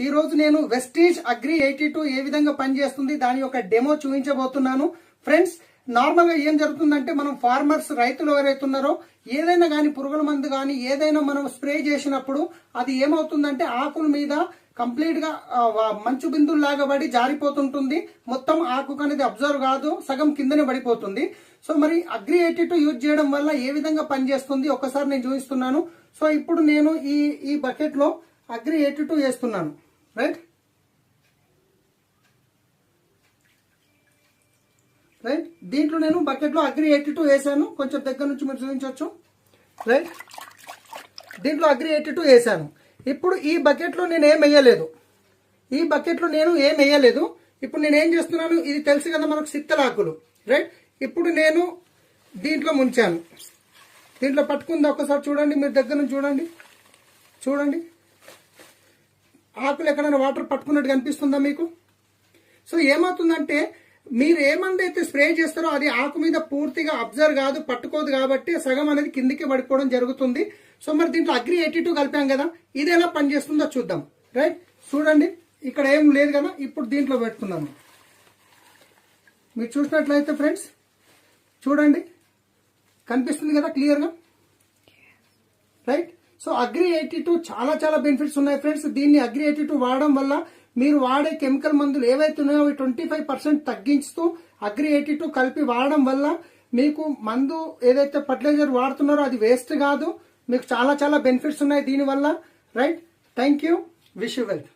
ఈ రోజు నేను వెస్టీజ్ అగ్రి 82 ఏ విధంగా పనిచేస్తుంది దాని యొక్క డెమో చూపించబోతున్నాను. ఫ్రెండ్స్, నార్మల్ గా ఏం జరుగుతుందంటే మనం ఫార్మర్స్ రైతులు ఎవరైతే ఉన్నారో ఏదైనా కానీ పురుగుల మందు కానీ ఏదైనా మనం స్ప్రే చేసినప్పుడు అది ఏమవుతుందంటే ఆకుల మీద కంప్లీట్ గా మంచు బిందుల్లాగా పడి జారిపోతుంటుంది. మొత్తం ఆకు అనేది అబ్జర్వ్ కాదు, సగం కిందనే పడిపోతుంది. సో మరి అగ్రి 82 యూజ్ చేయడం వల్ల ఏ విధంగా పనిచేస్తుంది ఒకసారి నేను చూపిస్తున్నాను. సో ఇప్పుడు నేను ఈ బకెట్ లో అగ్రి 82 వేస్తున్నాను. రైట్ రైట్ దీంట్లో నేను బకెట్ లో అగ్రి 82 వేసాను. కొంచెం దగ్గర నుంచి మీరు చూపించవచ్చు. రైట్, దీంట్లో అగ్రి 82 వేసాను. ఇప్పుడు ఈ బకెట్ లో నేను ఏం వేయలేదు. ఇప్పుడు నేను ఏం చేస్తున్నాను, ఇది తెలుసు కదా మనకు సిత్తలాకులు. రైట్, ఇప్పుడు నేను దీంట్లో ముంచాను. దీంట్లో పట్టుకుందా ఒకసారి చూడండి, మీరు దగ్గర నుంచి చూడండి ఆకులు ఎక్కడైనా వాటర్ పట్టుకున్నట్టు కనిపిస్తుందా మీకు? సో ఏమవుతుందంటే మీరు ఏ మందు అయితే స్ప్రే చేస్తారో అది ఆకు మీద పూర్తిగా అబ్జర్వ్ కాదు, పట్టుకోదు, కాబట్టి సగం అనేది కిందికి పడిపోవడం జరుగుతుంది. సో మరి దీంట్లో అగ్రి 82 కలిపాం కదా, ఇది ఎలా పనిచేస్తుందో చూద్దాం. రైట్, చూడండి ఇక్కడ ఏం లేదు కదా. ఇప్పుడు దీంట్లో పెట్టుకున్నాము. మీరు చూసినట్లయితే ఫ్రెండ్స్ చూడండి, కనిపిస్తుంది కదా క్లియర్గా. రైట్, సో అగ్రి 82 చాలా బెనిఫిట్స్ ఉన్నాయి ఫ్రెండ్స్. దీన్ని అగ్రి 82 వాడడం వల్ల మీరు వాడే కెమికల్ మందులు ఏవైతే ఉన్నాయో అవి 25% తగ్గించుతూ అగ్రి 82 కలిపి వాడడం వల్ల మీకు మందు ఏదైతే ఫర్టిలైజర్ వాడుతున్నారో అది వేస్ట్ కాదు. మీకు చాలా బెనిఫిట్స్ ఉన్నాయి దీనివల్ల. Right, thank you, wish you well.